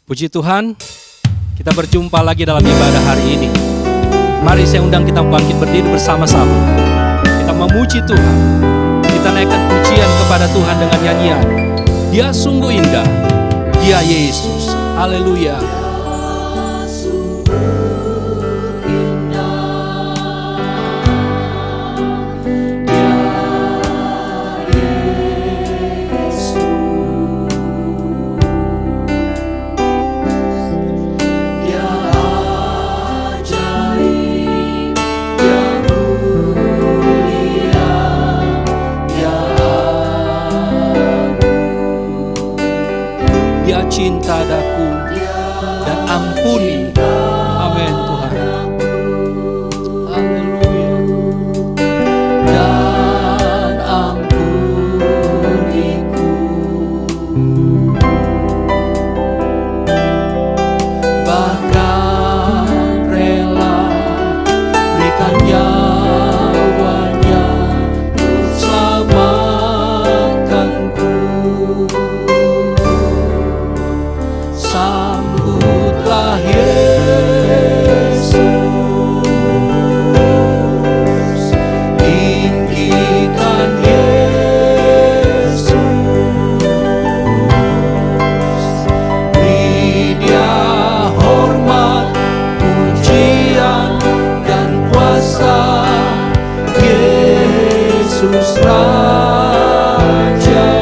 Puji Tuhan, kita berjumpa lagi dalam ibadah hari ini. Mari saya undang kita bangkit berdiri bersama-sama. Kita memuji Tuhan. Kita naikkan pujian kepada Tuhan dengan nyanyian. Dia sungguh indah, Dia Yesus. Haleluya. Cinta daku dan ampuni. Amin Tuhan. Haleluya. Dan ampuniku, bahkan rela berikan nyawanya untuk selamatkanku. Sambutlah Yesus, tinggikan Yesus, beri Dia hormat, pujian dan kuasa. Yesus Raja.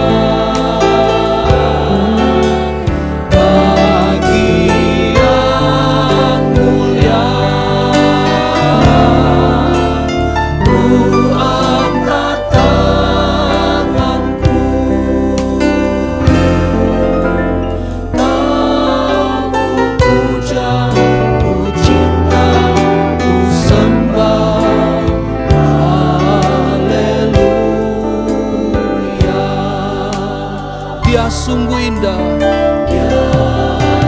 Dia sungguh indah, Dia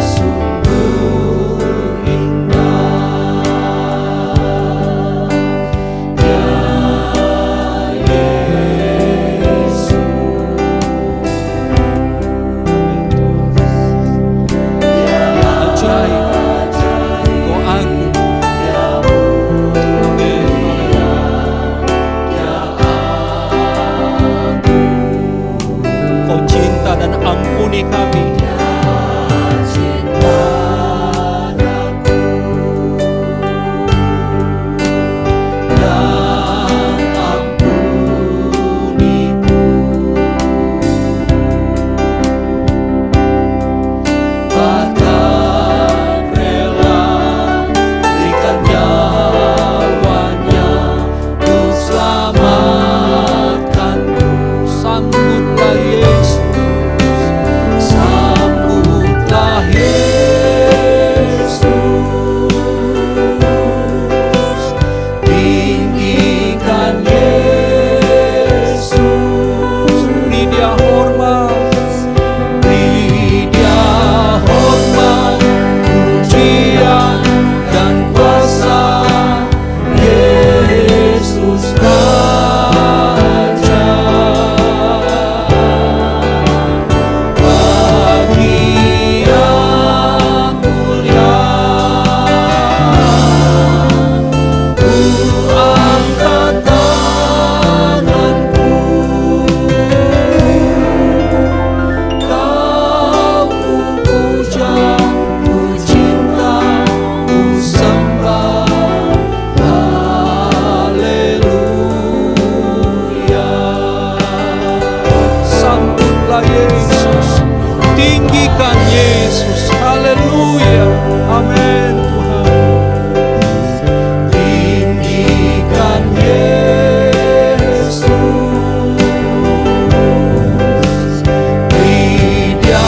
sungguh indah, Dia Yesus. Dia ajaib, Kau agung. Kau cinta dan ampuni kami. Cinta daku dan ampuniku, bahkan rela berikan nyawanya untuk selamatkanku. Sambutlah Yesus, sambutlah Yesus, tinggikan Yesus, beri Dia hormat, beri Dia hormat, pujian dan kuasa. Yesus Raja. Yesus, tinggikan Yesus. Haleluya. Amin Tuhan. Tinggikan Yesus, beri Dia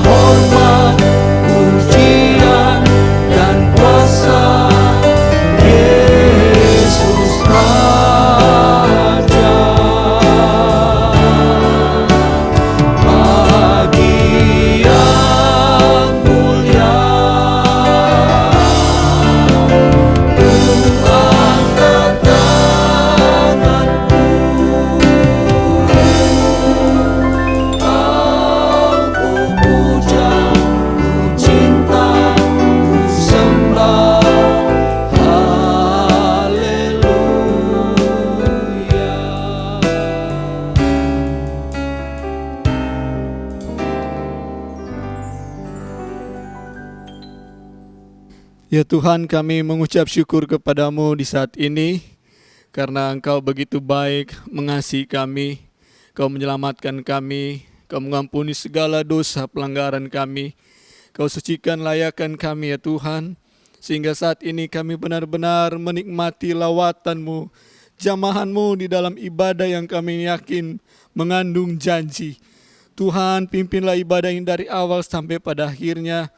hormat, pujian dan kuasa. Yesus Raja. Bagi yang mulia, Ya Tuhan, kami mengucap syukur kepadamu di saat ini, karena Engkau begitu baik mengasihi kami, Kau menyelamatkan kami, Kau mengampuni segala dosa pelanggaran kami, Kau sucikan layakan kami ya Tuhan, sehingga saat ini kami benar-benar menikmati lawatan-Mu, jamahan-Mu di dalam ibadah yang kami yakin mengandung janji. Tuhan, pimpinlah ibadah ini dari awal sampai pada akhirnya.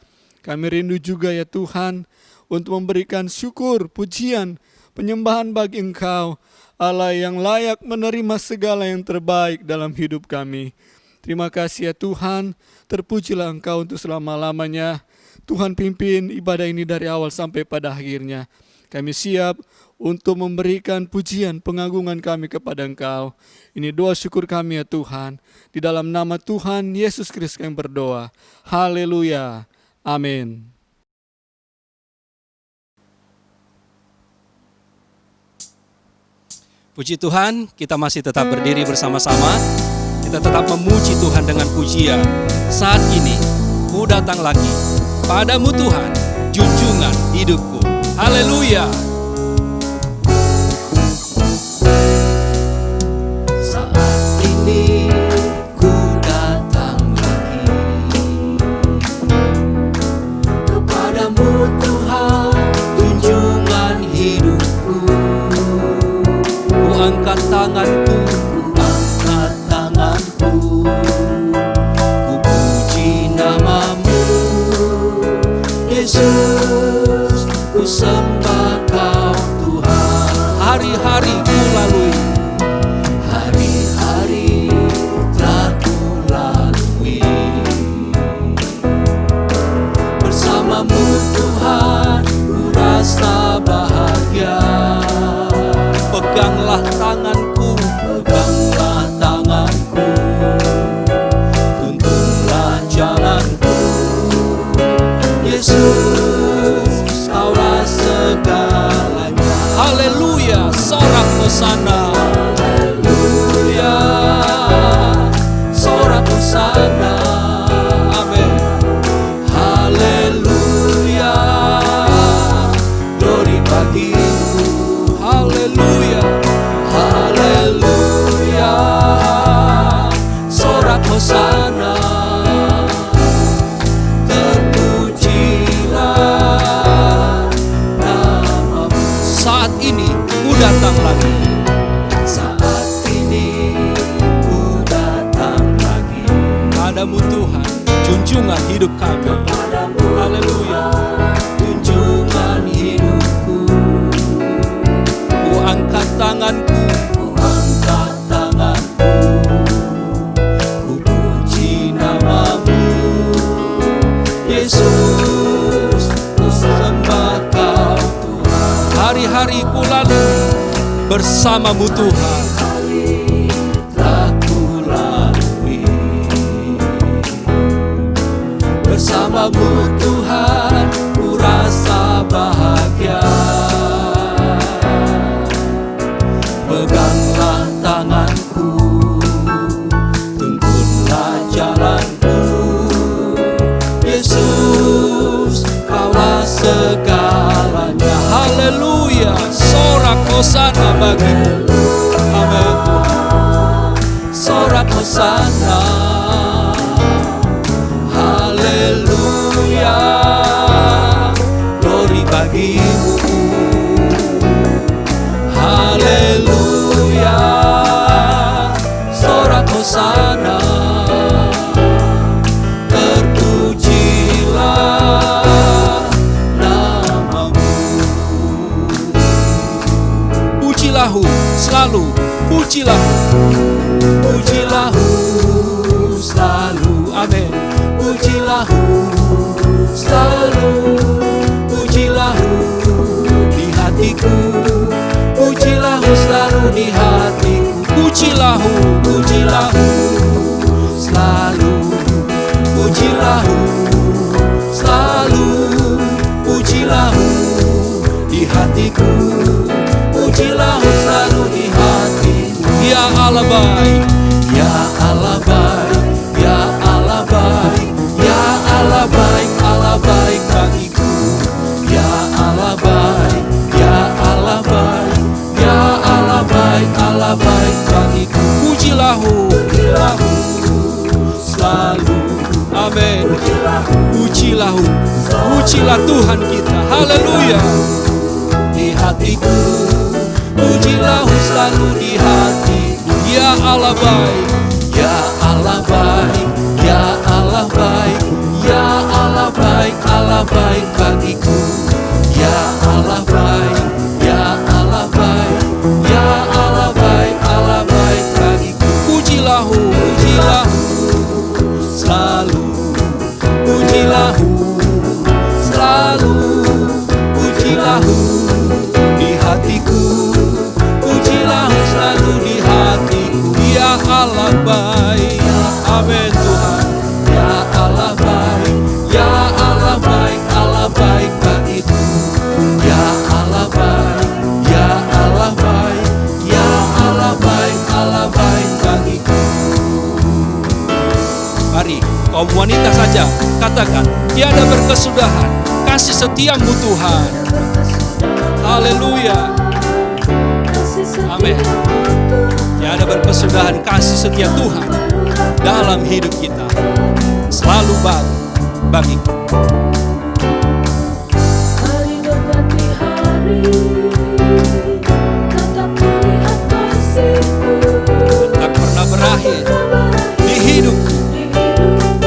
Kami rindu juga ya Tuhan untuk memberikan syukur, pujian, penyembahan bagi Engkau, Allah yang layak menerima segala yang terbaik dalam hidup kami. Terima kasih ya Tuhan, terpujilah Engkau untuk selama-lamanya. Tuhan pimpin ibadah ini dari awal sampai pada akhirnya. Kami siap untuk memberikan pujian, pengagungan kami kepada Engkau. Ini doa syukur kami ya Tuhan. Di dalam nama Tuhan Yesus Kristus kami berdoa. Haleluya. Amin. Puji Tuhan, kita masih tetap berdiri bersama-sama. Kita tetap memuji Tuhan dengan pujian. Saat ini, ku datang lagi. Padamu Tuhan, junjungan hidupku. Haleluya. Saat ini ku datang lagi kepadamu Tuhan, junjungan hidupku. Ku angkat tanganku, ku puji namamu Yesus, ku sembah Kau Tuhan. hari-hari ku lalui, Hari-hari telah ku lalui bersamamu Tuhan, ku rasa bahagia. peganglah tanganku, Peganglah tanganku, tuntunlah jalanku. Yesus, Kaulah segalanya. haleluya, sorak hosana. Haleluya, sorak hosana. Amin. Haleluya, glory bagimu. Haleluya, Haleluya, sorak hosana. Terpujilah namamu. saat ini ku datang lagi. Saat ini ku datang lagi Padamu Tuhan, junjungan hidup kami. padamu, Haleluya. junjungan hidupku. Ku angkat tanganku, Ku angkat tanganku, ku puji namamu Yesus, ku sembah Kau Tuhan. hari-hari ku lalui bersamamu Tuhan. Hari telah ku lalui bersamamu Tuhan, ku rasa bahagia. Peganglah tanganku, tuntunlah jalanku. Yesus, Kaulah segalanya. Haleluya, sorak hosana bagimu. Amin. Sorak hosana. Haleluya, glory bagimu. Haleluya, sorak hosana. Terpujilah namamu. Pujilahu selalu, pujilahu. Pujilahu selalu, amin. Pujilahu selalu, pujilahu di hatiku. Pujilahu selalu di hatiku. Pujilahu, Pujilahu selalu, pujilahu selalu, pujilahu di hatiku. Pujilahu selalu di hatiku. ya Allah baik. Ya Allah baik, ya Allah baik, ya Allah baik, Allah baik bagiku. Ya Amin. Pujilah Tuhan kita. Haleluya. Di hatiku, pujilah selalu di hatiku. Ya Allah baik, Ya Allah baik, ya Allah baik, ya Allah baik, Allah baik bagiku. Ya Allah baik, ya Allah baik, ya Allah baik, Allah baik bagiku. pujilah Selalu, pujilah selalu, pujilah di hatiku, pujilah selalu di hatiku. Ya Allah baik. Amin Tuhan. Ya Allah baik, ya Allah baik, Allah baik bagiku. Ya Allah baik, ya Allah baik, ya Allah baik, Allah baik bagiku. Mari kaum wanita saja katakan, tiada berkesudahan kasih setiamu Tuhan. Haleluya. Amin. Tiada berkesudahan kasih setia Tuhan dalam hidup kita. Selalu baru bagiku. Hari berganti hari, tetap melihat kasih-Mu. Tak pernah berakhir di hidup.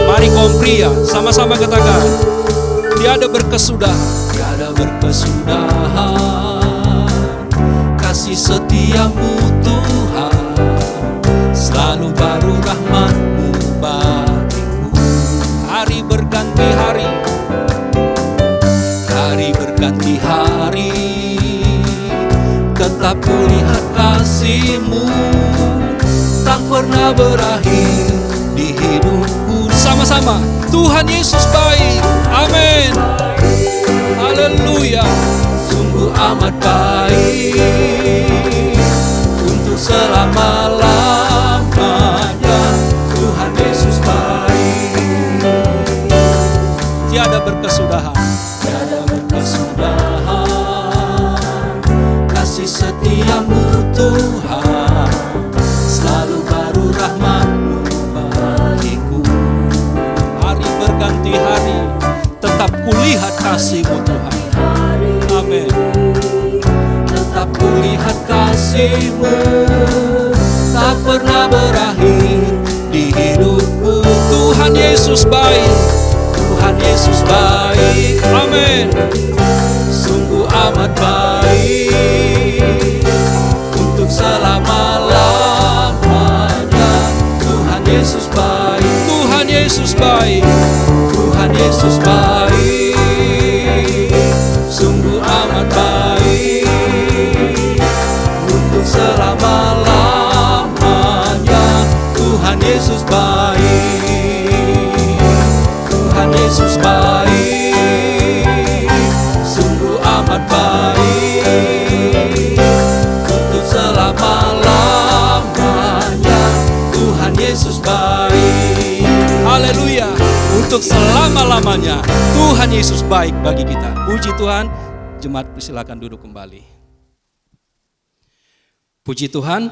Mari kaum pria sama-sama katakan, tiada berkesudahan. Tiada berkesudahan kasih setiamu Tuhan, selalu baru rahmat-Mu bagiku. Hari berganti hari, Hari berganti hari, tetap kulihat kasih-Mu, tak pernah berakhir di hidupku. sama-sama. Tuhan Yesus baik. Amin. Haleluya. Sungguh amat baik untuk selama-lamanya. Tuhan Yesus baik, Tiada berkesudahan. tiada berkesudahan kasih setiamu Tuhan, selalu baru rahmat-Mu bagiku. Hari berganti hari, tetap kulihat kasih-Mu Tuhan. Amin. Tetap kulihat kasih-Mu, tak pernah berakhir di hidupku. Tuhan Yesus baik. Tuhan Yesus baik, Amin. sungguh amat baik untuk selama-lamanya. Tuhan Yesus baik, Tuhan Yesus baik. Tuhan Yesus baik, sungguh amat baik untuk selama-lamanya. Tuhan Yesus baik, Tuhan Yesus baik, sungguh amat baik untuk selama-lamanya. Tuhan Yesus baik. Haleluya. Untuk selama-lamanya Tuhan Yesus baik bagi kita. Puji Tuhan. Jemaat silakan duduk kembali. Puji Tuhan.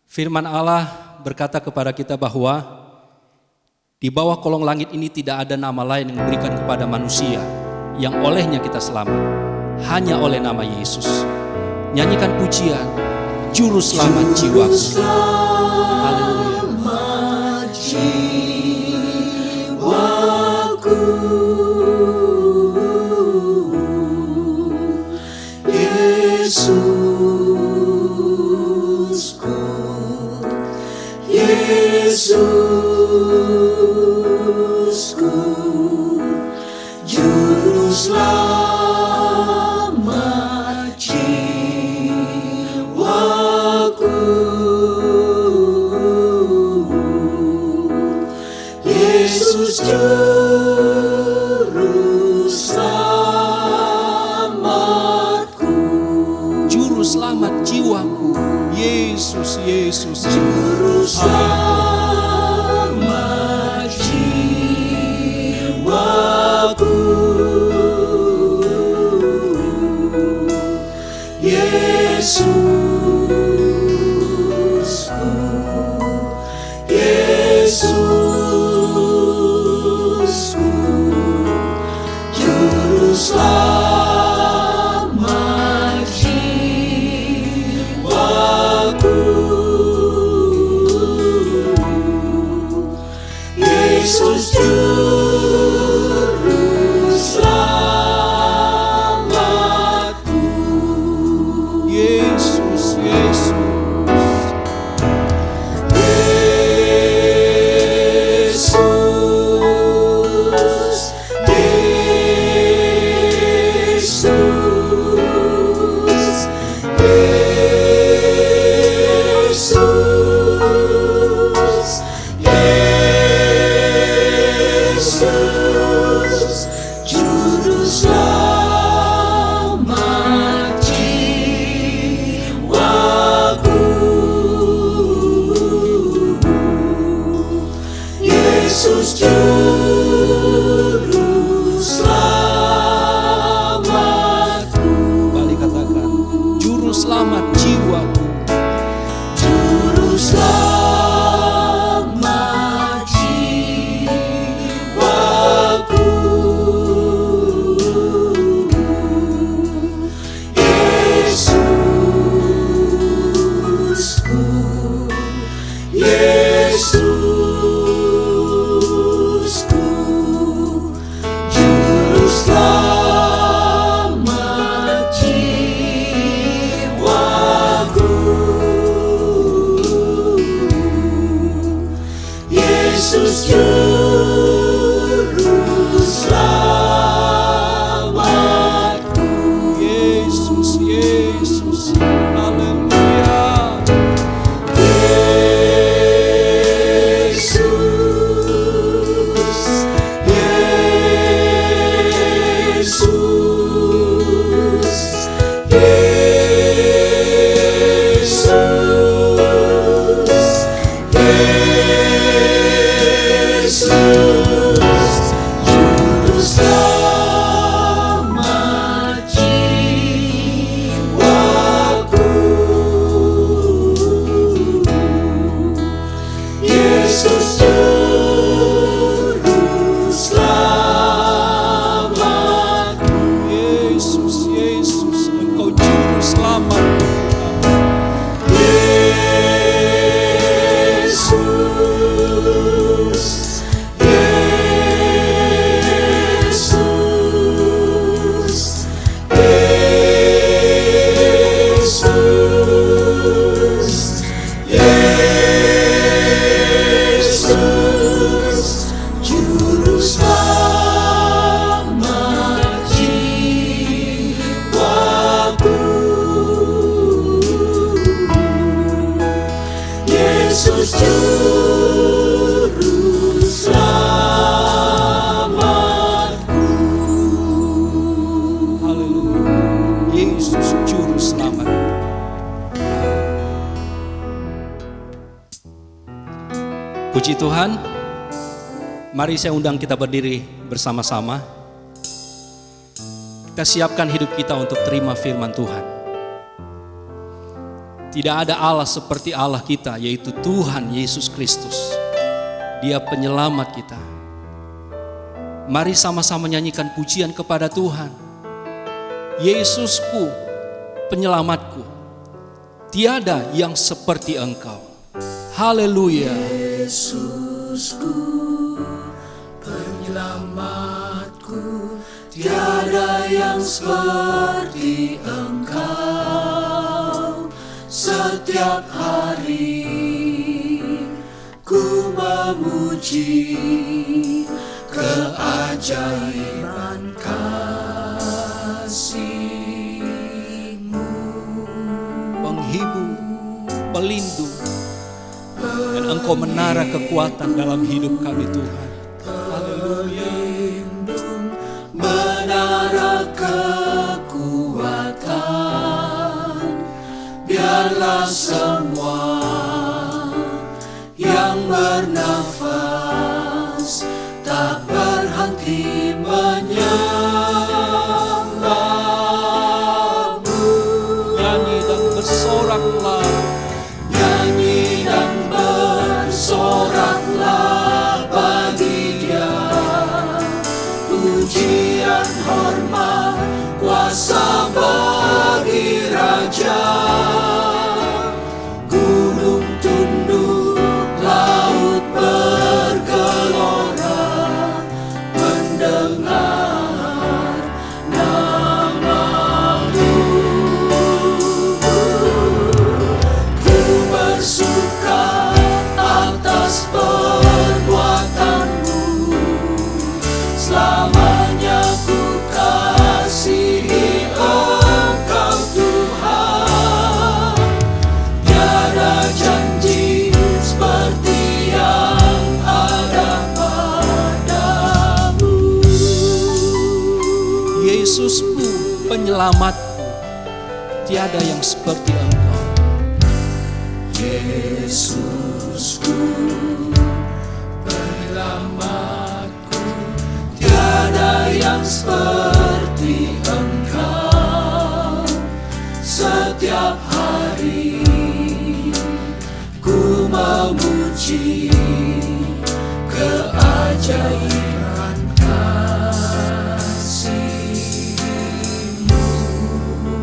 Firman Allah berkata kepada kita bahwa di bawah kolong langit ini tidak ada nama lain yang diberikan kepada manusia yang olehnya kita selamat. Hanya oleh nama Yesus. Nyanyikan pujian Juru Selamat jiwaku. Haleluya. Yesusku, Juru Selamat jiwaku. Yesus Juru Selamatku, Juru Selamat jiwaku. Yesus, Yesus. Juru Selamat jiwaku. Yesusku, Yesusku, Yesus Juru Selamatku. Yesus, Yesus. Juru selamat jiwaku. Yesus Juru selamatku. Kembali katakan, Juru selamat jiwaku. Juru selamat jiwaku. Yesusku, Yesusku, Juru selamat jiwaku. Yesus Juru selamatku. Yesus, Yesus. Haleluya. Yesus, Yesus, Yesus, Yesus, Juru selamat jiwaku. Yesus Juru selamatku. Yesus, Yesus. Engkau Juru selamatku. Yesus, Yesus, Yesus, Yesus, Juru selamat jiwaku. Yesus Juru selamatku. Haleluya. Yesus Juru selamat. Puji Tuhan. Mari saya undang kita berdiri bersama-sama. Kita siapkan hidup kita untuk terima firman Tuhan. Tidak ada Allah seperti Allah kita, yaitu Tuhan Yesus Kristus. Dia penyelamat kita. Mari sama-sama nyanyikan pujian kepada Tuhan. Yesusku, penyelamatku. Tiada yang seperti Engkau. Haleluya. Yesusku, penyelamatku, tiada yang seperti Engkau. Setiap hari ku memuji keajaiban kasih-Mu. Penghibur, pelindung, dan Engkau menara kekuatan dalam hidup kami Tuhan. Pelindung, menara kekuatan, biarlah semua yang bernafas tak berhenti menyembah-Mu. Nyanyi dan bersoraklah. Nyanyi dan bersoraklah bagi Dia, pujian, hormat, kuasa bagi Raja. Gunung tunduk, laut bergelora, penyelamatku. Tiada yang seperti Engkau. Yesusku, penyelamatku, tiada yang seperti Engkau. Setiap hari ku memuji keajaiban kasih-Mu.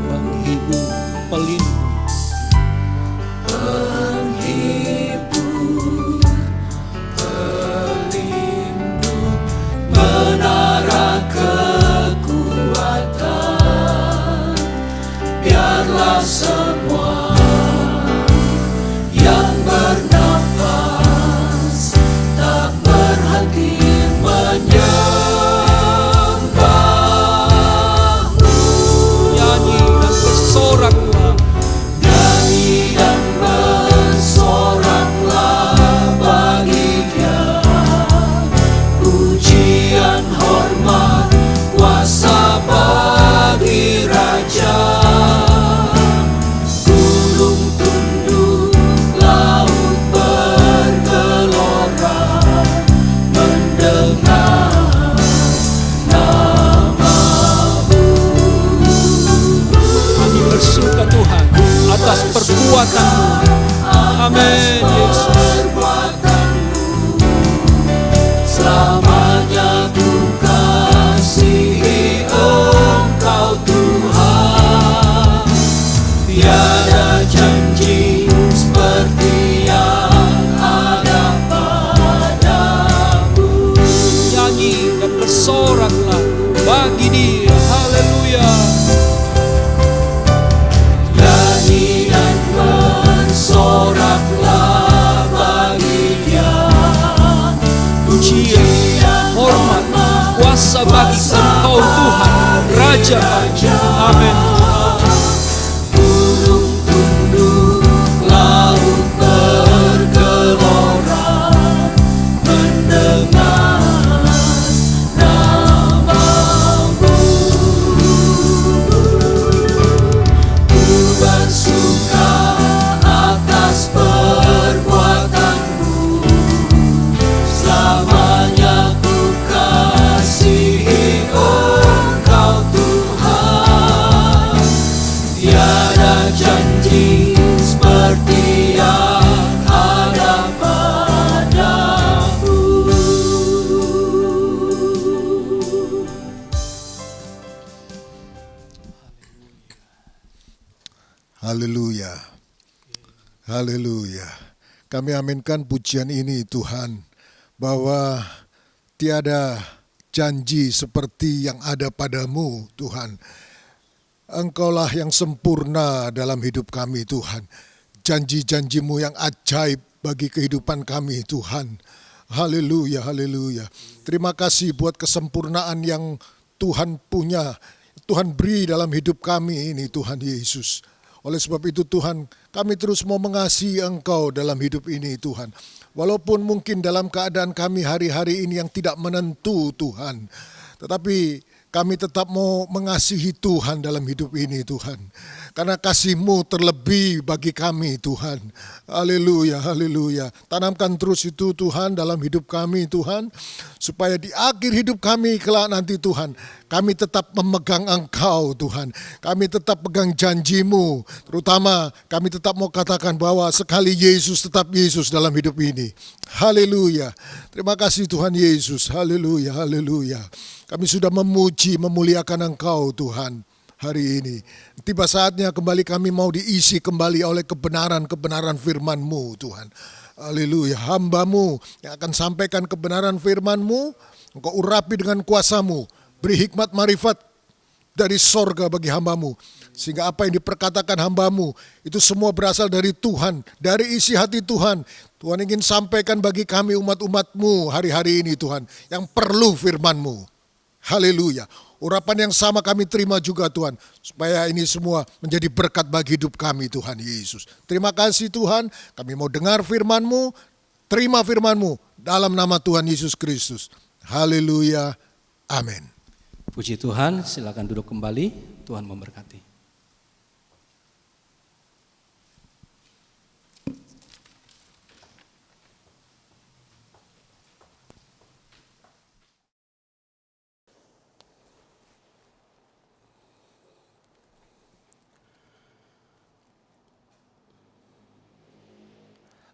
Penghibur, pelindung, Penghibur, pelindung, menara kekuatan. Biarlah semua yang bernafas tak berhenti menyembah-Mu. nyanyi dan bersoraklah. Nyanyi dan bersoraklah bagi Dia, pujian, hormat, kuasa bagi Raja. Gunung tunduk, laut bergelora, mendengar nama-Mu. Kami bersuka Tuhan atas perbuatan-Mu. Amin, Yesus. Perbuatan-Mu, selamanya ku kasihi Engkau Tuhan. Tiada janji seperti yang ada padamu. Nyanyi dan bersoraklah bagi Dia. Haleluya. Nyanyi dan bersoraklah bagi Dia, Pujian, hormat, kuasa bagi Engkau Tuhan, Raja kami. Amin. gunung tunduk, laut bergelora, mendengar nama-Mu. Ku bersuka atas perbuatan-Mu, selamanya ku kasihi Engkau Tuhan. Tiada janji seperti yang ada padamu. Haleluya. Haleluya. Kami aminkan pujian ini Tuhan, bahwa tiada janji seperti yang ada padamu Tuhan. Engkaulah yang sempurna dalam hidup kami Tuhan. Janji-janji-Mu yang ajaib bagi kehidupan kami Tuhan. Haleluya, haleluya. Terima kasih buat kesempurnaan yang Tuhan punya, Tuhan beri dalam hidup kami ini Tuhan Yesus. Oleh sebab itu Tuhan, kami terus mau mengasihi Engkau dalam hidup ini Tuhan. Walaupun mungkin dalam keadaan kami hari-hari ini yang tidak menentu Tuhan, tetapi kami tetap mau mengasihi Tuhan dalam hidup ini Tuhan. Karena kasih-Mu terlebih bagi kami Tuhan. Haleluya, haleluya. Tanamkan terus itu Tuhan dalam hidup kami Tuhan. Supaya di akhir hidup kami kelak nanti Tuhan, kami tetap memegang Engkau Tuhan. Kami tetap pegang janji-Mu. Terutama kami tetap mau katakan bahwa sekali Yesus tetap Yesus dalam hidup ini. Haleluya. Terima kasih Tuhan Yesus. Haleluya, haleluya. Kami sudah memuji, memuliakan Engkau Tuhan hari ini. Tiba saatnya kembali kami mau diisi kembali oleh kebenaran-kebenaran firman-Mu Tuhan. Haleluya. Hamba-Mu yang akan sampaikan kebenaran firman-Mu, Engkau urapi dengan kuasa-Mu. Beri hikmat marifat dari sorga bagi hamba-Mu. Sehingga apa yang diperkatakan hamba-Mu itu semua berasal dari Tuhan, dari isi hati Tuhan. Tuhan ingin sampaikan bagi kami umat-umat-Mu hari-hari ini Tuhan, yang perlu firman-Mu. Haleluya. Urapan yang sama kami terima juga Tuhan, supaya ini semua menjadi berkat bagi hidup kami Tuhan Yesus. Terima kasih Tuhan, kami mau dengar firman-Mu, terima firman-Mu dalam nama Tuhan Yesus Kristus. Haleluya. Amin. Puji Tuhan, silakan duduk kembali. Tuhan memberkati.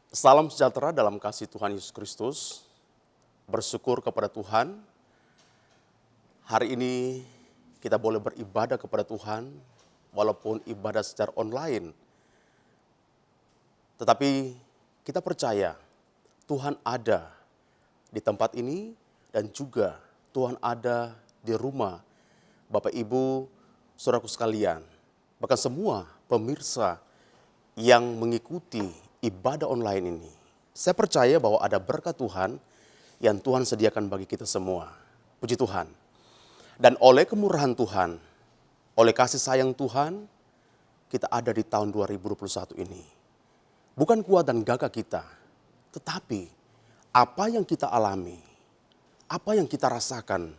Salam sejahtera dalam kasih Tuhan Yesus Kristus. Bersyukur kepada Tuhan. Hari ini kita boleh beribadah kepada Tuhan, walaupun ibadah secara online. Tetapi kita percaya Tuhan ada di tempat ini dan juga Tuhan ada di rumah Bapak Ibu, saudaraku sekalian. Bahkan semua pemirsa yang mengikuti ibadah online ini. Saya percaya bahwa ada berkat Tuhan yang Tuhan sediakan bagi kita semua. Puji Tuhan. Dan oleh kemurahan Tuhan, oleh kasih sayang Tuhan, kita ada di tahun 2021 ini. Bukan kuat dan gagah kita, tetapi apa yang kita alami, apa yang kita rasakan,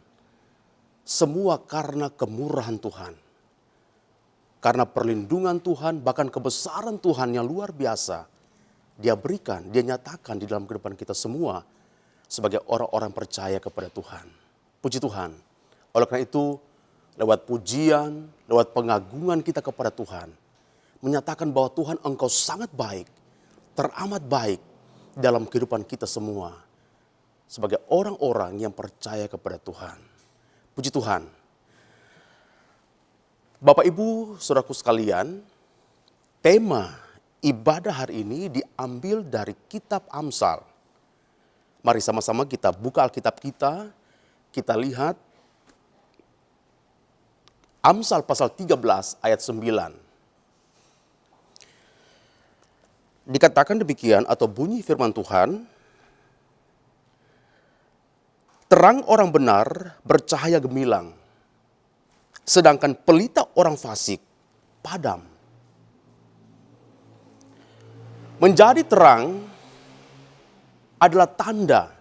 semua karena kemurahan Tuhan. Karena perlindungan Tuhan, bahkan kebesaran Tuhan yang luar biasa, Dia berikan, Dia nyatakan di dalam kehidupan kita semua sebagai orang-orang percaya kepada Tuhan. Puji Tuhan. Oleh karena itu, lewat pujian, lewat pengagungan kita kepada Tuhan, menyatakan bahwa Tuhan Engkau sangat baik, teramat baik dalam kehidupan kita semua sebagai orang-orang yang percaya kepada Tuhan. Puji Tuhan. Bapak Ibu, saudaraku sekalian, tema ibadah hari ini diambil dari kitab Amsal. Mari sama-sama kita buka Alkitab kita lihat Amsal pasal 13 ayat 9. Dikatakan demikian atau bunyi firman Tuhan, terang orang benar bercahaya gemilang, sedangkan pelita orang fasik padam. Menjadi terang adalah tanda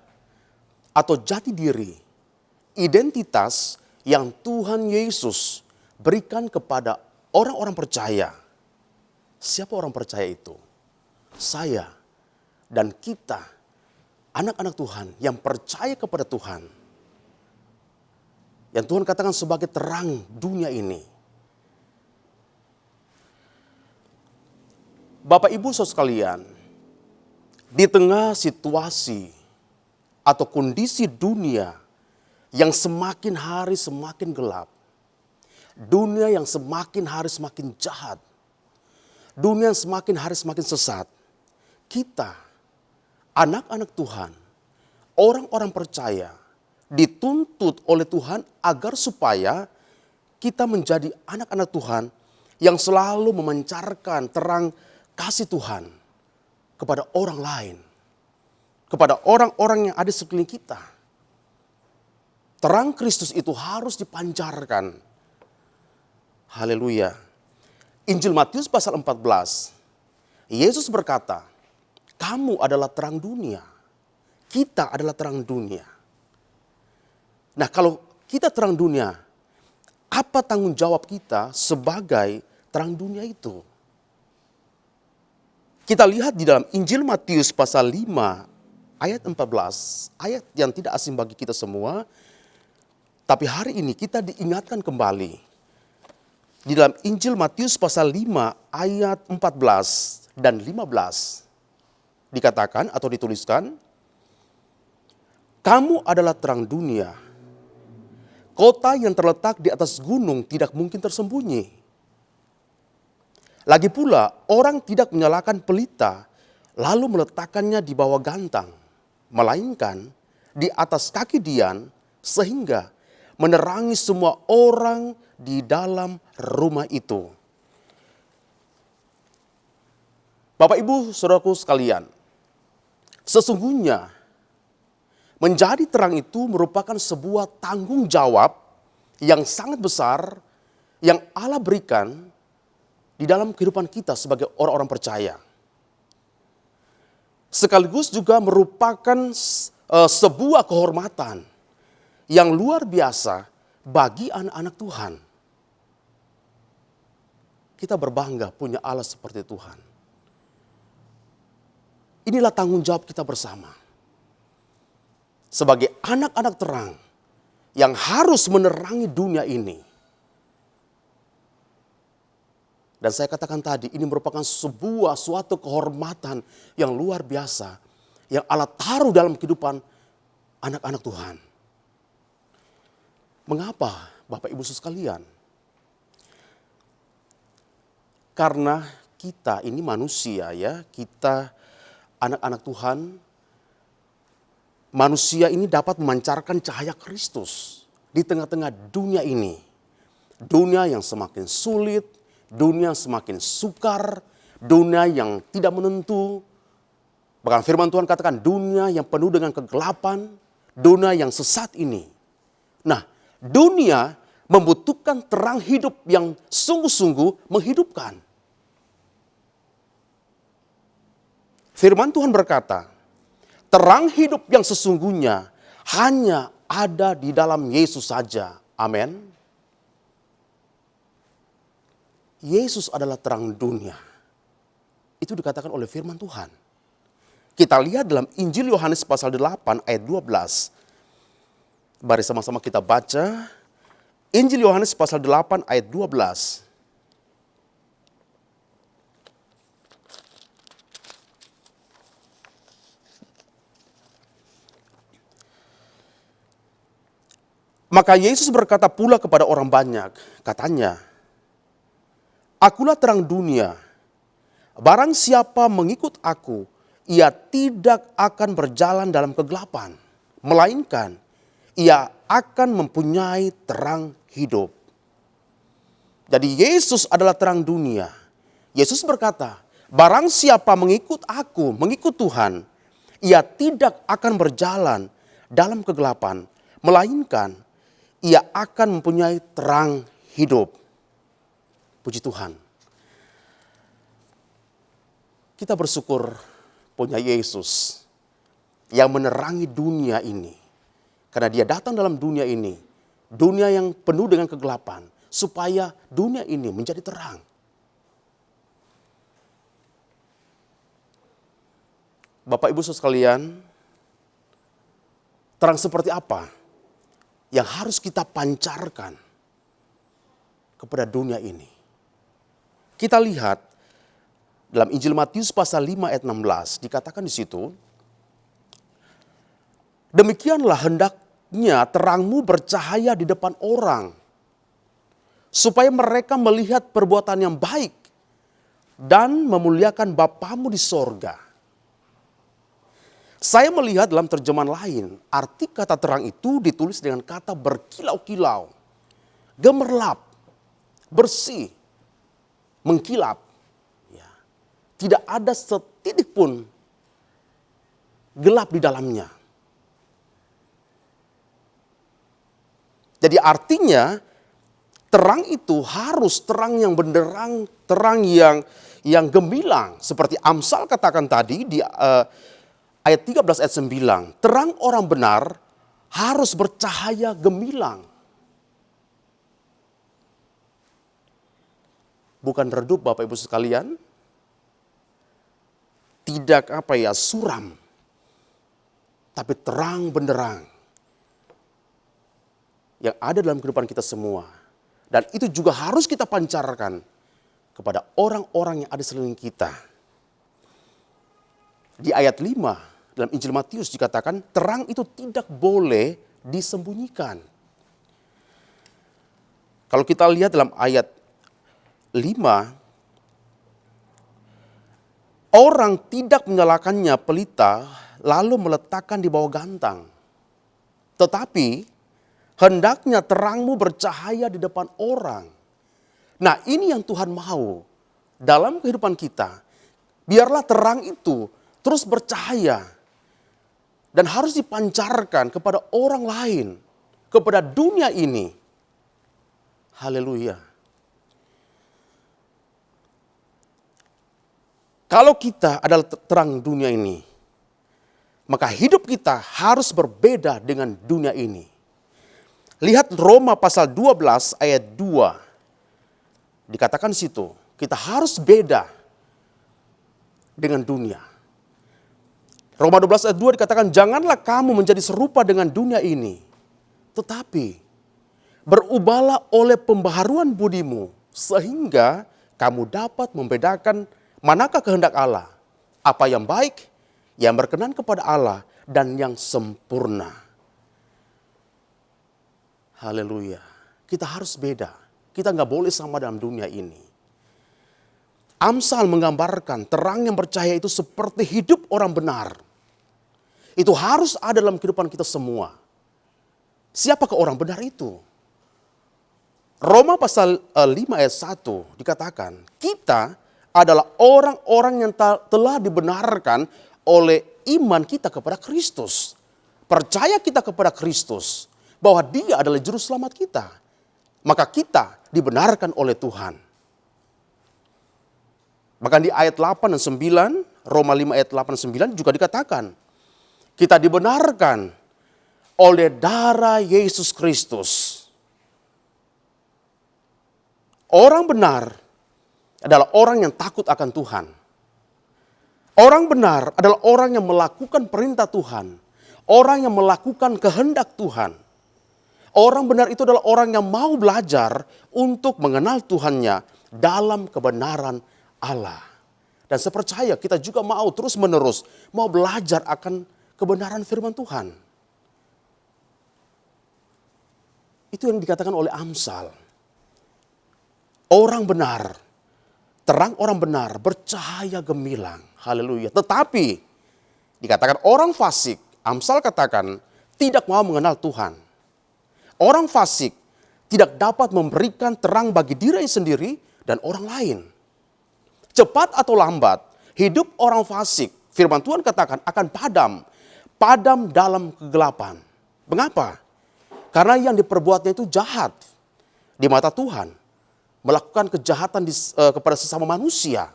atau jati diri, identitas yang Tuhan Yesus berikan kepada orang-orang percaya. Siapa orang percaya itu? Saya dan kita, anak-anak Tuhan yang percaya kepada Tuhan. Yang Tuhan katakan sebagai terang dunia ini. Bapak Ibu saudara sekalian, di tengah situasi atau kondisi dunia yang semakin hari semakin gelap, dunia yang semakin hari semakin jahat, dunia yang semakin hari semakin sesat, kita, anak-anak Tuhan, orang-orang percaya, dituntut oleh Tuhan agar supaya kita menjadi anak-anak Tuhan yang selalu memancarkan terang kasih Tuhan kepada orang lain, kepada orang-orang yang ada di sekeliling kita. Terang Kristus itu harus dipancarkan. Haleluya. Injil Matius pasal 14, Yesus berkata, kamu adalah terang dunia. Kita adalah terang dunia. Nah, kalau kita terang dunia, apa tanggung jawab kita sebagai terang dunia itu? Kita lihat di dalam Injil Matius pasal 5 ayat 14, ayat yang tidak asing bagi kita semua. Tapi hari ini kita diingatkan kembali. Di dalam Injil Matius pasal 5 ayat 14 dan 15. Dikatakan atau dituliskan, kamu adalah terang dunia. Kota yang terletak di atas gunung tidak mungkin tersembunyi. Lagi pula, orang tidak menyalakan pelita, lalu meletakkannya di bawah gantang, melainkan di atas kaki dian, sehingga menerangi semua orang di dalam rumah itu. Bapak Ibu saudaraku sekalian, sesungguhnya menjadi terang itu merupakan sebuah tanggung jawab yang sangat besar yang Allah berikan di dalam kehidupan kita sebagai orang-orang percaya. Sekaligus juga merupakan sebuah kehormatan yang luar biasa bagi anak-anak Tuhan. Kita berbangga punya Allah seperti Tuhan. Inilah tanggung jawab kita bersama. Sebagai anak-anak terang yang harus menerangi dunia ini. Dan saya katakan tadi, ini merupakan suatu kehormatan yang luar biasa yang Allah taruh dalam kehidupan anak-anak Tuhan. Mengapa, Bapak Ibu sekalian? Karena kita ini manusia ya, kita anak-anak Tuhan, manusia ini dapat memancarkan cahaya Kristus di tengah-tengah dunia ini. Dunia yang semakin sulit, dunia yang semakin sukar, dunia yang tidak menentu. Bahkan firman Tuhan katakan dunia yang penuh dengan kegelapan, dunia yang sesat ini. Nah, dunia membutuhkan terang hidup yang sungguh-sungguh menghidupkan. Firman Tuhan berkata, terang hidup yang sesungguhnya hanya ada di dalam Yesus saja. Amin. Yesus adalah terang dunia. Itu dikatakan oleh firman Tuhan. Kita lihat dalam Injil Yohanes pasal 8 ayat 12. Mari sama-sama kita baca. Injil Yohanes pasal 8 ayat 12. Maka Yesus berkata pula kepada orang banyak, katanya, Akulah terang dunia, barang siapa mengikut aku, ia tidak akan berjalan dalam kegelapan, melainkan ia akan mempunyai terang hidup. Jadi Yesus adalah terang dunia. Yesus berkata, barang siapa mengikut aku, mengikut Tuhan, ia tidak akan berjalan dalam kegelapan, melainkan ia akan mempunyai terang hidup. Puji Tuhan. Kita bersyukur punya Yesus yang menerangi dunia ini. Karena dia datang dalam dunia ini, dunia yang penuh dengan kegelapan, supaya dunia ini menjadi terang. Bapak Ibu sekalian, terang seperti apa yang harus kita pancarkan kepada dunia ini? Kita lihat dalam Injil Matius pasal 5 ayat 16 dikatakan di situ, demikianlah hendaknya terangmu bercahaya di depan orang, supaya mereka melihat perbuatan yang baik dan memuliakan Bapamu di sorga. Saya melihat dalam terjemahan lain, arti kata terang itu ditulis dengan kata berkilau-kilau, gemerlap, bersih, mengkilap. Ya. Tidak ada setitik pun gelap di dalamnya. Jadi artinya terang itu harus terang yang benderang, terang yang gemilang. Seperti Amsal katakan tadi di ayat 13 ayat 9, terang orang benar harus bercahaya gemilang. Bukan redup Bapak Ibu sekalian, tidak suram, tapi terang benderang yang ada dalam kehidupan kita semua. Dan itu juga harus kita pancarkan kepada orang-orang yang ada di sekeliling kita. Di ayat 5, dalam Injil Matius dikatakan terang itu tidak boleh disembunyikan. Kalau kita lihat dalam ayat 5, orang tidak menyalakannya pelita lalu meletakkan di bawah gantang. Tetapi hendaknya terangmu bercahaya di depan orang. Nah, ini yang Tuhan mau dalam kehidupan kita. Biarlah terang itu terus bercahaya. Dan harus dipancarkan kepada orang lain, kepada dunia ini. Haleluya. Kalau kita adalah terang dunia ini, maka hidup kita harus berbeda dengan dunia ini. Lihat Roma pasal 12 ayat 2. Dikatakan di situ, kita harus beda dengan dunia. Roma 12 ayat 2 dikatakan, janganlah kamu menjadi serupa dengan dunia ini, tetapi berubahlah oleh pembaharuan budimu, sehingga kamu dapat membedakan manakah kehendak Allah, apa yang baik, yang berkenan kepada Allah, dan yang sempurna. Haleluya. Kita harus beda. Kita nggak boleh sama dalam dunia ini. Amsal menggambarkan terang yang percaya itu seperti hidup orang benar. Itu harus ada dalam kehidupan kita semua. Siapakah orang benar itu? Roma pasal 5 ayat 1 dikatakan, kita adalah orang-orang yang telah dibenarkan oleh iman kita kepada Kristus. Percaya kita kepada Kristus, bahwa Dia adalah juru selamat kita. Maka kita dibenarkan oleh Tuhan. Bahkan di ayat 8 dan 9, Roma 5 ayat 8 dan 9 juga dikatakan, kita dibenarkan oleh darah Yesus Kristus. Orang benar adalah orang yang takut akan Tuhan. Orang benar adalah orang yang melakukan perintah Tuhan. Orang yang melakukan kehendak Tuhan. Orang benar itu adalah orang yang mau belajar untuk mengenal Tuhannya dalam kebenaran Allah. Dan saya percaya kita juga mau terus menerus mau belajar akan kebenaran firman Tuhan. Itu yang dikatakan oleh Amsal. Orang benar, terang orang benar, bercahaya gemilang. Haleluya. Tetapi dikatakan orang fasik, Amsal katakan tidak mau mengenal Tuhan. Orang fasik tidak dapat memberikan terang bagi dirinya sendiri dan orang lain. Cepat atau lambat, hidup orang fasik, firman Tuhan katakan akan padam. Padam dalam kegelapan. Mengapa? Karena yang diperbuatnya itu jahat di mata Tuhan. Melakukan kejahatan kepada sesama manusia.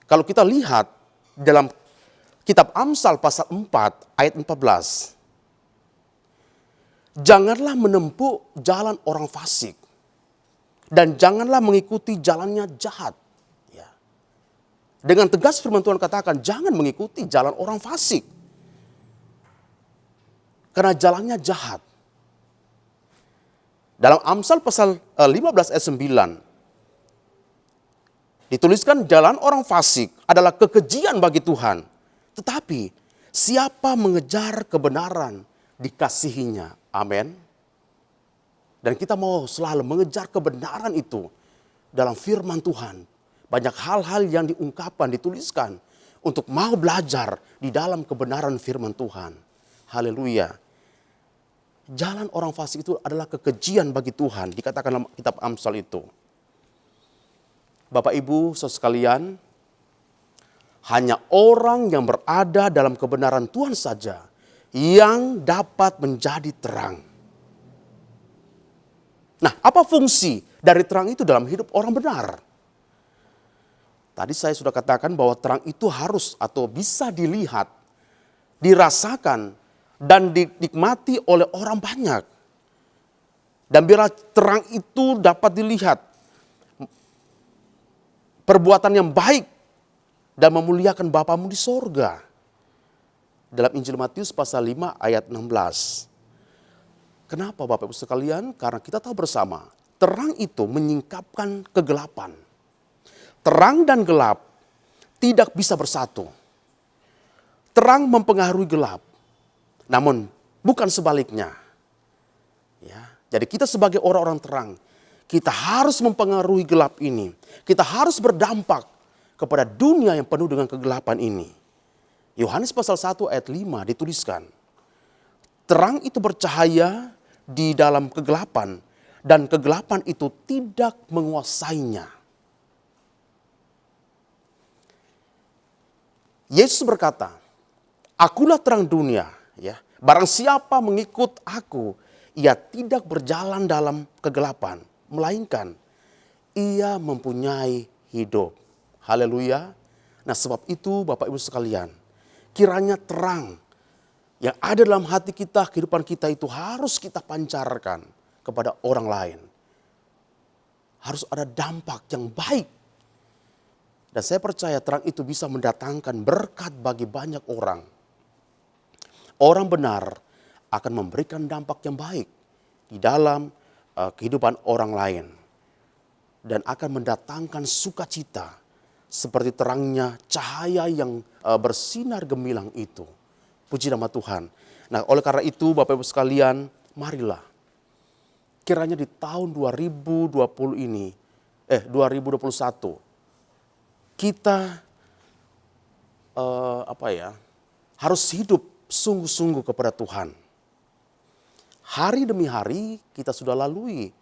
Kalau kita lihat dalam kitab Amsal pasal 4 ayat 14. Janganlah menempuh jalan orang fasik. Dan janganlah mengikuti jalannya jahat. Ya. Dengan tegas firman Tuhan katakan, jangan mengikuti jalan orang fasik. Karena jalannya jahat. Dalam Amsal pasal 15 ayat 9. Dituliskan jalan orang fasik adalah kekejian bagi Tuhan. Tetapi siapa mengejar kebenaran dikasihinya. Amin. Dan kita mau selalu mengejar kebenaran itu dalam firman Tuhan. Banyak hal-hal yang diungkapkan, dituliskan untuk mau belajar di dalam kebenaran firman Tuhan. Haleluya. Jalan orang fasik itu adalah kekejian bagi Tuhan, dikatakan dalam kitab Amsal itu. Bapak Ibu saudara sekalian, hanya orang yang berada dalam kebenaran Tuhan saja yang dapat menjadi terang. Nah, apa fungsi dari terang itu dalam hidup orang benar? Tadi saya sudah katakan bahwa terang itu harus atau bisa dilihat, dirasakan, dan dinikmati oleh orang banyak. Dan bila terang itu dapat dilihat, perbuatan yang baik dan memuliakan Bapamu di sorga. Dalam Injil Matius pasal 5 ayat 16. Kenapa Bapak Ibu sekalian? Karena kita tahu bersama, terang itu menyingkapkan kegelapan. Terang dan gelap tidak bisa bersatu. Terang mempengaruhi gelap. Namun bukan sebaliknya. Ya, jadi kita sebagai orang-orang terang, kita harus mempengaruhi gelap ini. Kita harus berdampak kepada dunia yang penuh dengan kegelapan ini. Yohanes pasal 1 ayat 5 dituliskan, terang itu bercahaya di dalam kegelapan dan kegelapan itu tidak menguasainya. Yesus berkata, akulah terang dunia. Ya, barang siapa mengikut aku, ia tidak berjalan dalam kegelapan, melainkan ia mempunyai hidup. Haleluya. Nah sebab itu Bapak Ibu sekalian, kiranya terang yang ada dalam hati kita, kehidupan kita itu harus kita pancarkan kepada orang lain. Harus ada dampak yang baik. Dan saya percaya terang itu bisa mendatangkan berkat bagi banyak orang. Orang benar akan memberikan dampak yang baik di dalam kehidupan orang lain. Dan akan mendatangkan sukacita seperti terangnya cahaya yang bersinar gemilang itu. Puji nama Tuhan. Nah, oleh karena itu Bapak Ibu sekalian, marilah kiranya di tahun 2021 kita harus hidup sungguh-sungguh kepada Tuhan. Hari demi hari kita sudah lalui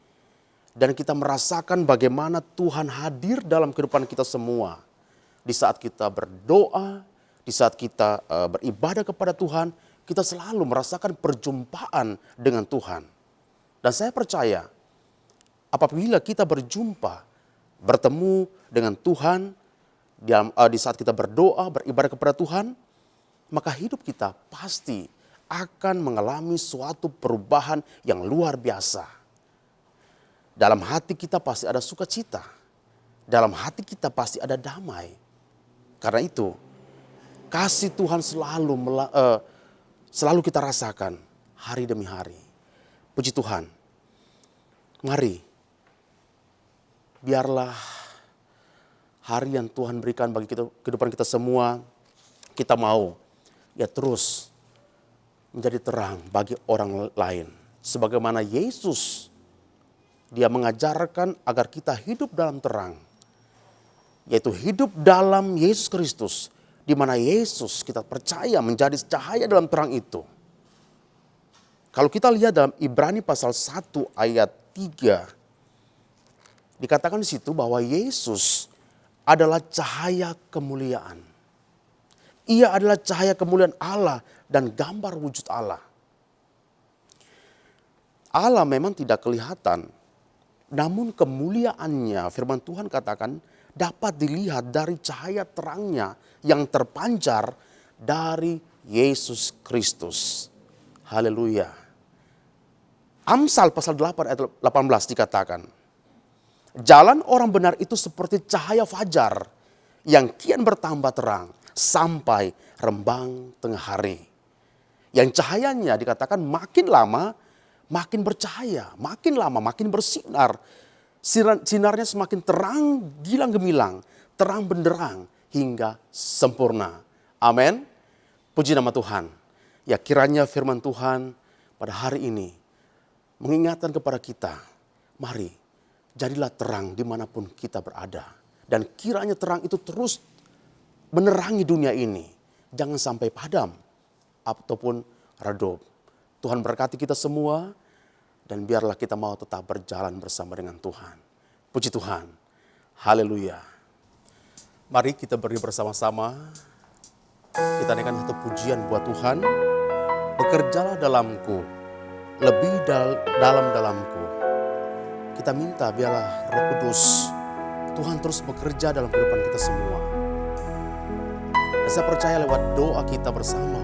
dan kita merasakan bagaimana Tuhan hadir dalam kehidupan kita semua. Di saat kita berdoa, di saat kita beribadah kepada Tuhan, kita selalu merasakan perjumpaan dengan Tuhan. Dan saya percaya apabila kita berjumpa, bertemu dengan Tuhan, di saat kita berdoa, beribadah kepada Tuhan, maka hidup kita pasti akan mengalami suatu perubahan yang luar biasa. Dalam hati kita pasti ada sukacita. Dalam hati kita pasti ada damai. Karena itu, kasih Tuhan selalu kita rasakan hari demi hari. Puji Tuhan. Mari, biarlah hari yang Tuhan berikan bagi kita, kehidupan kita semua, kita mau terus menjadi terang bagi orang lain. Sebagaimana Yesus, Dia mengajarkan agar kita hidup dalam terang. Yaitu hidup dalam Yesus Kristus. Di mana Yesus kita percaya menjadi cahaya dalam terang itu. Kalau kita lihat dalam Ibrani pasal 1 ayat 3. Dikatakan di situ bahwa Yesus adalah cahaya kemuliaan. Ia adalah cahaya kemuliaan Allah dan gambar wujud Allah. Allah memang tidak kelihatan. Namun kemuliaannya, firman Tuhan katakan, dapat dilihat dari cahaya terangnya yang terpancar dari Yesus Kristus. Haleluya. Amsal pasal 8 ayat 18 dikatakan, jalan orang benar itu seperti cahaya fajar yang kian bertambah terang sampai rembang tengah hari. Yang cahayanya dikatakan makin lama makin bercahaya, makin lama makin bersinar. Sinarnya semakin terang gilang gemilang, terang benderang hingga sempurna. Amin. Puji nama Tuhan. Ya, kiranya firman Tuhan pada hari ini mengingatkan kepada kita, mari jadilah terang dimanapun kita berada. Dan kiranya terang itu terus menerangi dunia ini. Jangan sampai padam ataupun redup. Tuhan berkati kita semua dan biarlah kita mau tetap berjalan bersama dengan Tuhan. Puji Tuhan. Haleluya. Mari kita beri bersama-sama. Kita naikkan satu pujian buat Tuhan. Bekerjalah dalamku, lebih dalamku. Kita minta biarlah Roh Kudus Tuhan terus bekerja dalam kehidupan kita semua. Dan saya percaya lewat doa kita bersama,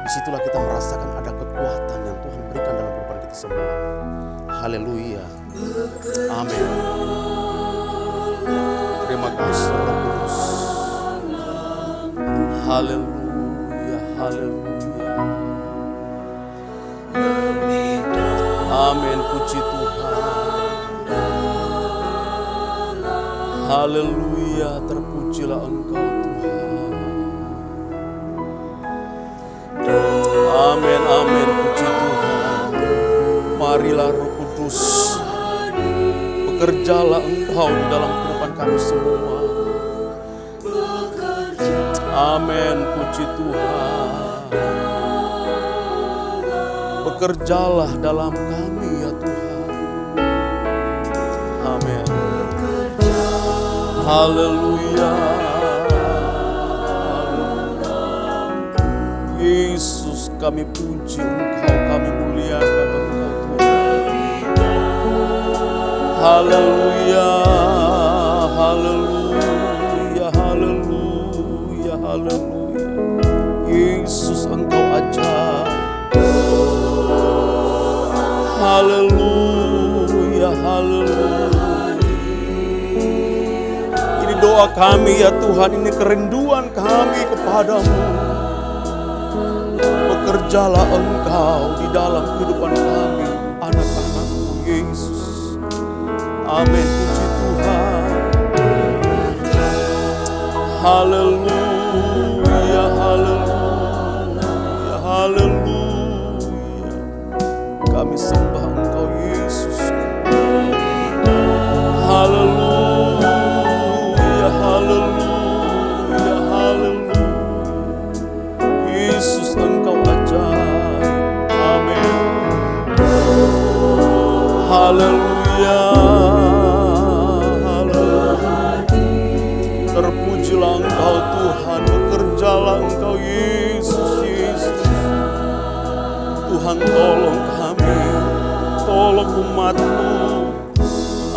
disitulah kita merasakan ada kekuatan yang Tuhan berikan dalam kehidupan kita semua. Haleluya. Amin. Terima kasih Roh Kudus. Haleluya, haleluya. Amin, puji Tuhan. Haleluya, terpujilah Engkau Tuhan. Amin, amin, puji Tuhan. Marilah Roh Kudus, bekerjalah Engkau di dalam kehidupan kami semua. Amin, puji Tuhan. Bekerjalah dalam kami ya Tuhan. Amin. Haleluya. Yesus, kami puji Engkau, kami muliakan Engkau Tuhan. Haleluya. Haleluya. Haleluya. Haleluya. Yesus, Engkau ajar Haleluya, haleluya. Ini doa kami ya Tuhan, ini kerinduan kami kepadamu. Bekerjalah Engkau di dalam kehidupan kami, anak-anak-Mu Yesus. Amin, puji Tuhan. Haleluya, haleluya, haleluya. Kami sembah Engkau Yesus. Haleluya, haleluya, haleluya. Yesus Engkau ajaib. Amin. Haleluya, haleluya. Terpujilah Engkau Tuhan, bekerjalah Engkau Yesus, Yesus. Tuhan tolong kami, tolong umat-Mu.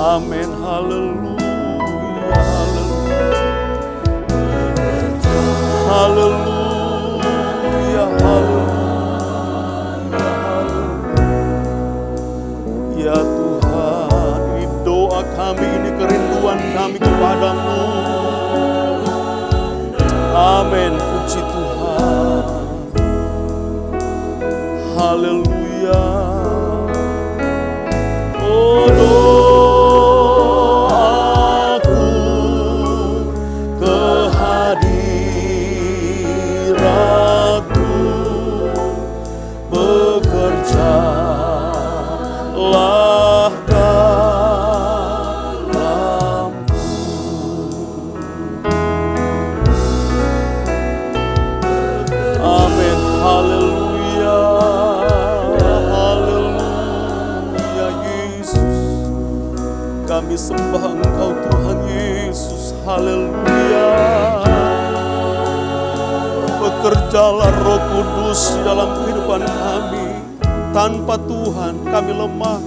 Amin, haleluya, haleluya. Haleluya, haleluya, haleluya. Ya Tuhan, ini doa kami, ini kerinduan kami kepadamu. Amin, puji Tuhan. Haleluya. Oh, doaku kehadiratmu, bekerjalah dalamku. Amin, haleluya, haleluya Yesus. Kami sembah Engkau Tuhan Yesus, haleluya. Bekerjalah Roh Kudus di dalam kehidupan kami. Tanpa Tuhan kami lemah,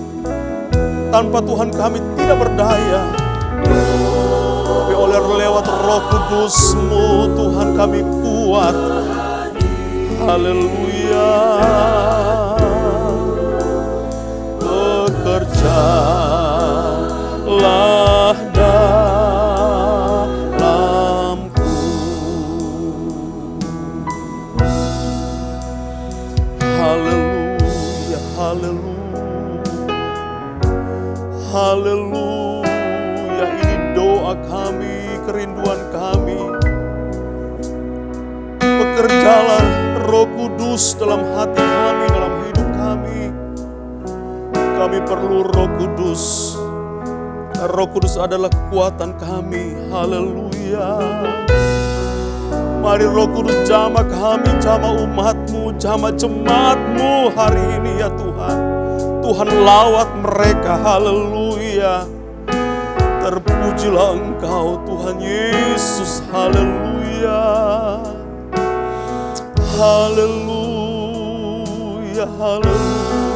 tanpa Tuhan kami tidak berdaya. Tapi oleh lewat Roh Kudus-Mu Tuhan kami kuat. Haleluya. Bekerjalah dalamku. Haleluya, haleluya, haleluya. Ini doa kami, kerinduan kami. Bekerjalah Roh Kudus dalam hati kami, dalam hidup kami. Kami perlu Roh Kudus. Roh Kudus adalah kekuatan kami. Haleluya. Mari Roh Kudus jamah kami, jamah umat-Mu, jamah jemaat-Mu hari ini ya Tuhan. Tuhan lawat mereka, haleluya. Terpujilah Engkau Tuhan Yesus, haleluya. Haleluya, haleluya.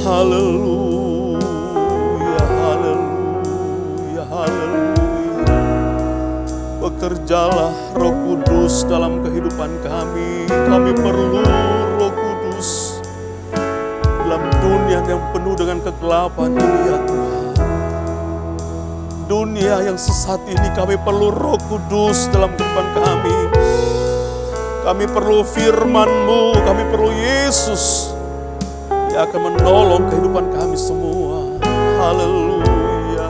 Haleluya, haleluya, haleluya. Bekerjalah Roh Kudus dalam kehidupan kami. Kami perlu Roh Kudus dalam dunia yang penuh dengan kegelapan ini ya Tuhan. Dunia yang sesat ini kami perlu Roh Kudus dalam kehidupan kami. Kami perlu firman-Mu, kami perlu Yesus yang akan menolong kehidupan kami semua. Haleluya,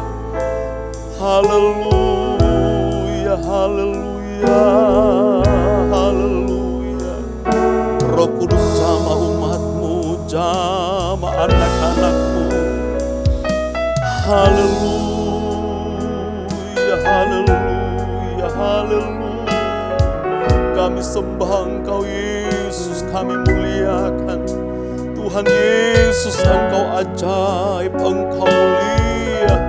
haleluya, haleluya, haleluya. Roh Kudus jamah umat-Mu, jamah anak-anak-Mu. Haleluya, haleluya, haleluya. Kami sembah Engkau Yesus, kami muliakan Tuhan Yesus. Engkau ajaib, Engkau mulia.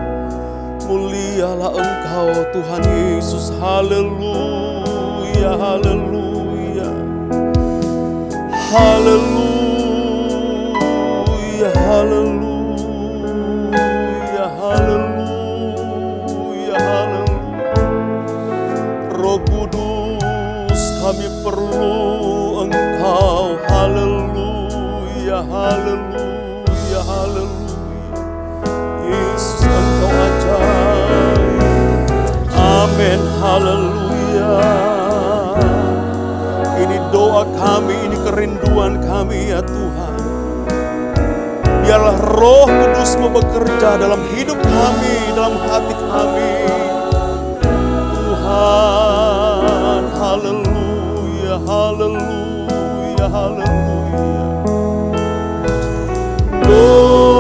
Mulialah Engkau Tuhan Yesus. Haleluya, haleluya, haleluya, haleluya, haleluya, haleluya. Roh Kudus, kami perlu Engkau. Haleluya, Haleluya. Ini doa kami, ini kerinduan kami ya Tuhan. Biarlah Roh Kudus-Mu bekerja dalam hidup kami, dalam hati kami. Tuhan, haleluya, haleluya, haleluya. Doaku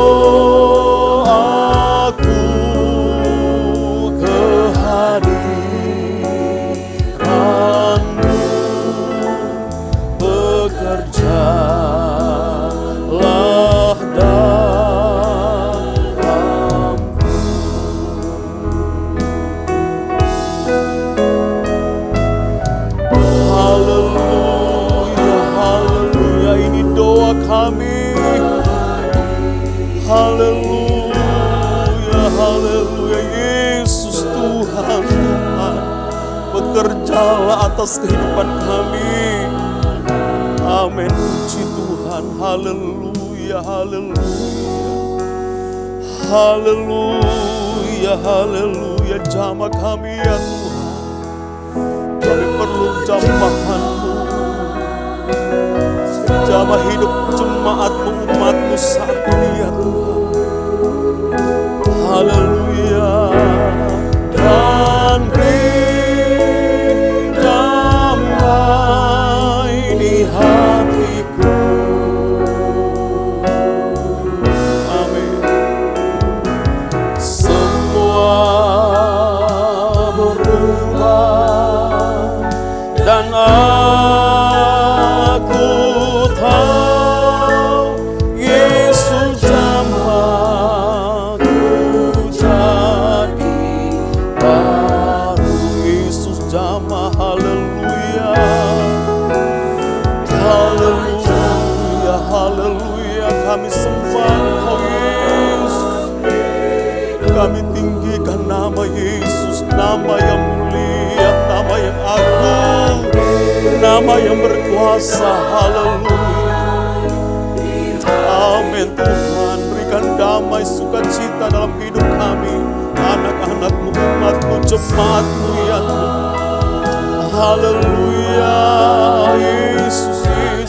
kehadiran-Mu bekerjalah dalamku. Haleluya, haleluya, ini doa kami. Haleluya, haleluya, Yesus Tuhan, Tuhan, bekerjalah atas kehidupan kami. Amin, puji Tuhan, haleluya, haleluya, haleluya, haleluya, jamah kami ya Tuhan. Kami perlu jamahan-Mu, jamah hidup jemaat-Mu, umat-Mu saat ini ya Tuhan. Haleluya. Dan beri damai di hatiku. Amin. Semua berubah dan aku tahu Yesus jamaku jadi baru. Yesus jamah, haleluya, haleluya, haleluya. Kami sembah Engkau Yesus, kami tinggikan nama Yesus, nama yang mulia, nama yang agung, nama yang berkuasa, haleluya. Amin Tuhan, berikan damai sukacita dalam hidup kami, anak-anak-Mu, umat-Mu, jemaat-Mu ya Tuhan. Haleluya, Yesus, Yesus.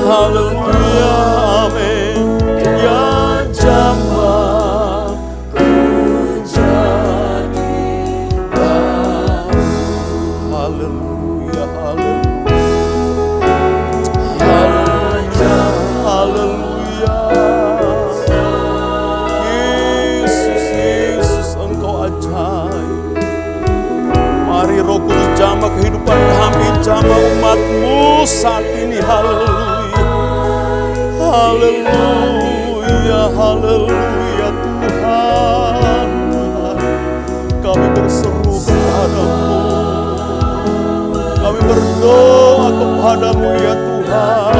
Haleluya, amin. Ya jamah ku jadi baru. Haleluya, haleluya, haleluya. Yesus, Yesus, Engkau ajaib. Mari Roh Kudus jamah kehidupan kami, jamah umat-Mu saat ini, haleluya. Haleluya, haleluya Tuhan, Tuhan. Kami berseru kepada-Mu, kami berdoa kepada-Mu ya Tuhan.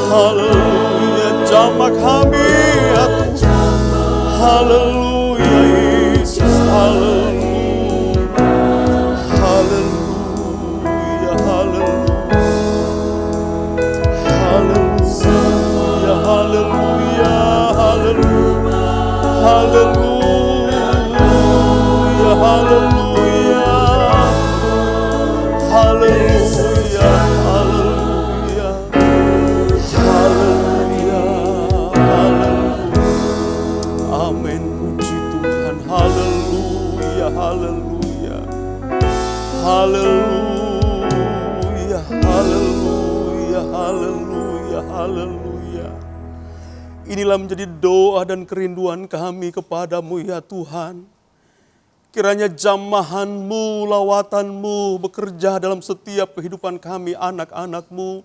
Haleluya, jamah kami ya Tuhan. Haleluya Yesus, haleluya, haleluya, haleluya. Haleluya, haleluya, haleluya, haleluya, haleluya, haleluya, haleluya, haleluya, haleluya. Amin, puji Tuhan, haleluya, haleluya, haleluya, haleluya, haleluya, haleluya. Inilah menjadi doa dan kerinduan kami kepada-Mu ya Tuhan. Kiranya jamahan-Mu, lawatan-Mu bekerja dalam setiap kehidupan kami, anak-anak-Mu,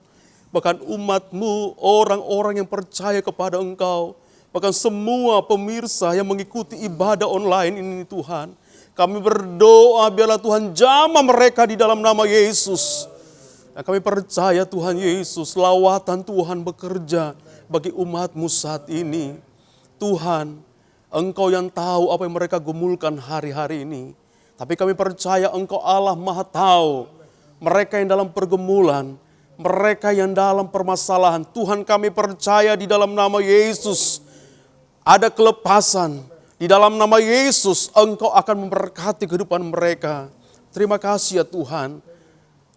bahkan umat-Mu, orang-orang yang percaya kepada Engkau, bahkan semua pemirsa yang mengikuti ibadah online ini Tuhan. Kami berdoa biarlah Tuhan jamah mereka di dalam nama Yesus. Dan kami percaya Tuhan Yesus, lawatan Tuhan bekerja bagi umat-Mu saat ini. Tuhan, Engkau yang tahu apa yang mereka gumulkan hari-hari ini. Tapi kami percaya Engkau Allah Maha Tahu. Mereka yang dalam pergumulan, mereka yang dalam permasalahan. Tuhan, kami percaya di dalam nama Yesus ada kelepasan, Di dalam nama Yesus, Engkau akan memberkati kehidupan mereka. Terima kasih ya Tuhan.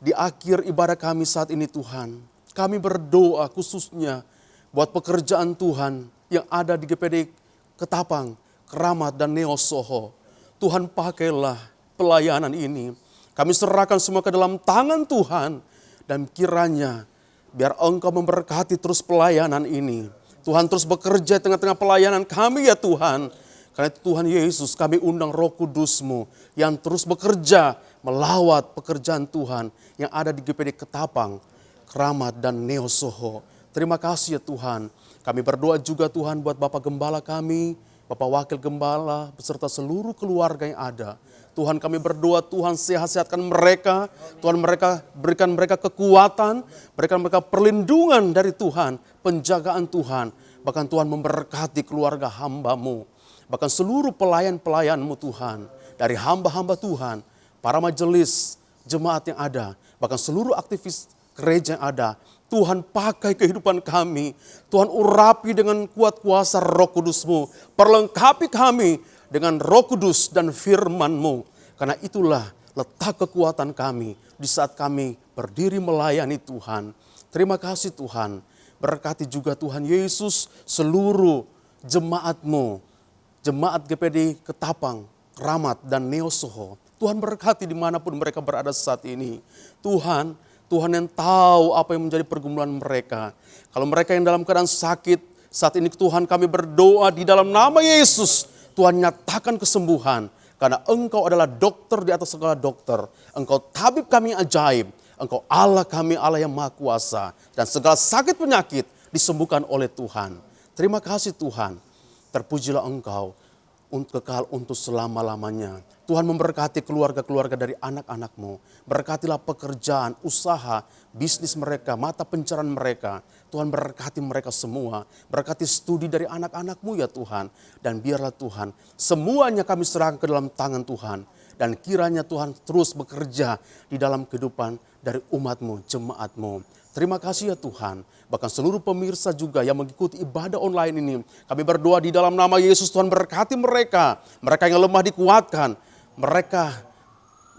Di akhir ibadah kami saat ini Tuhan, kami berdoa khususnya buat pekerjaan Tuhan yang ada di GPD Ketapang, Keramat, dan Neo Soho. Tuhan pakailah pelayanan ini. Kami serahkan semua ke dalam tangan Tuhan. Dan kiranya biar Engkau memberkati terus pelayanan ini. Tuhan terus bekerja di tengah-tengah pelayanan kami ya Tuhan. Karena itu Tuhan Yesus, kami undang Roh Kudus-Mu yang terus bekerja melawat pekerjaan Tuhan yang ada di GPD Ketapang, Keramat, dan Neo Soho. Terima kasih ya Tuhan. Kami berdoa juga Tuhan buat Bapak Gembala kami, Bapak Wakil Gembala, beserta seluruh keluarga yang ada. Tuhan kami berdoa Tuhan sehat-sehatkan mereka, Tuhan berikan mereka kekuatan, berikan mereka perlindungan dari Tuhan, penjagaan Tuhan. Bahkan Tuhan memberkati keluarga hamba-Mu. Bahkan seluruh pelayan-pelayan-Mu Tuhan, dari hamba-hamba Tuhan, para majelis, jemaat yang ada, bahkan seluruh aktivis gereja yang ada, Tuhan pakai kehidupan kami, Tuhan urapi dengan kuat kuasa Roh Kudus-Mu, perlengkapi kami dengan Roh Kudus dan firman-Mu, karena itulah letak kekuatan kami di saat kami berdiri melayani Tuhan. Terima kasih Tuhan, berkati juga Tuhan Yesus seluruh jemaat-Mu, jemaat GPD Ketapang, Keramat, dan Neo Soho. Tuhan berkati dimanapun mereka berada saat ini. Tuhan yang tahu apa yang menjadi pergumulan mereka. Kalau mereka yang dalam keadaan sakit, saat ini Tuhan kami berdoa di dalam nama Yesus. Tuhan nyatakan kesembuhan. Karena Engkau adalah dokter di atas segala dokter. Engkau tabib kami ajaib. Engkau Allah kami, Allah yang maha kuasa. Dan segala sakit penyakit disembuhkan oleh Tuhan. Terima kasih Tuhan. Terpujilah Engkau untuk kekal untuk selama-lamanya. Tuhan memberkati keluarga-keluarga dari anak-anak-Mu. Berkatilah pekerjaan, usaha, bisnis mereka, mata pencerahan mereka. Tuhan berkati mereka semua. Berkati studi dari anak-anak-Mu ya Tuhan. Dan biarlah Tuhan, semuanya kami serahkan ke dalam tangan Tuhan. Dan kiranya Tuhan terus bekerja di dalam kehidupan dari umat-Mu, jemaat-Mu. Terima kasih ya Tuhan. Bahkan seluruh pemirsa juga yang mengikuti ibadah online ini. Kami berdoa di dalam nama Yesus, Tuhan berkati mereka. Mereka yang lemah dikuatkan. Mereka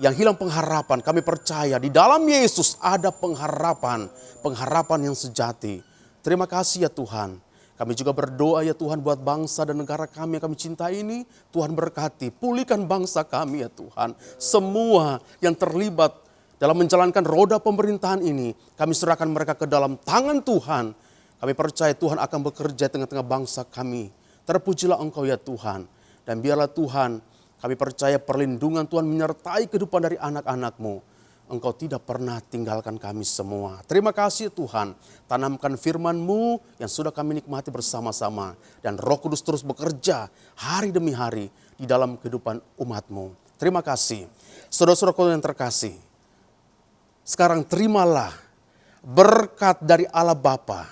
yang hilang pengharapan. Kami percaya di dalam Yesus ada pengharapan. Pengharapan yang sejati. Terima kasih ya Tuhan. Kami juga berdoa ya Tuhan buat bangsa dan negara kami yang kami cintai ini. Tuhan berkati, pulihkan bangsa kami ya Tuhan. Semua yang terlibat dalam menjalankan roda pemerintahan ini, kami serahkan mereka ke dalam tangan Tuhan. Kami percaya Tuhan akan bekerja di tengah-tengah bangsa kami. Terpujilah Engkau ya Tuhan. Dan biarlah Tuhan, kami percaya perlindungan Tuhan menyertai kehidupan dari anak-anak-Mu. Engkau tidak pernah tinggalkan kami semua. Terima kasih Tuhan. Tanamkan firman-Mu yang sudah kami nikmati bersama-sama. Dan Roh Kudus terus bekerja hari demi hari di dalam kehidupan umat-Mu. Terima kasih. Saudara-saudaraku yang terkasih. Sekarang terimalah berkat dari Allah Bapa,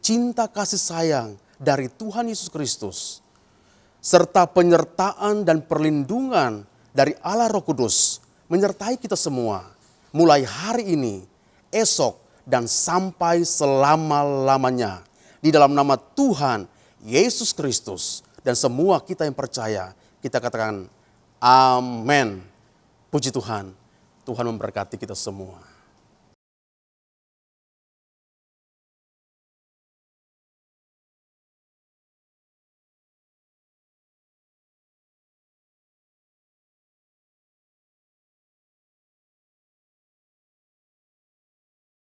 cinta kasih sayang dari Tuhan Yesus Kristus, serta penyertaan dan perlindungan dari Allah Roh Kudus menyertai kita semua, mulai hari ini, esok, dan sampai selama-lamanya. Di dalam nama Tuhan Yesus Kristus dan semua kita yang percaya, kita katakan amin. Puji Tuhan, Tuhan memberkati kita semua.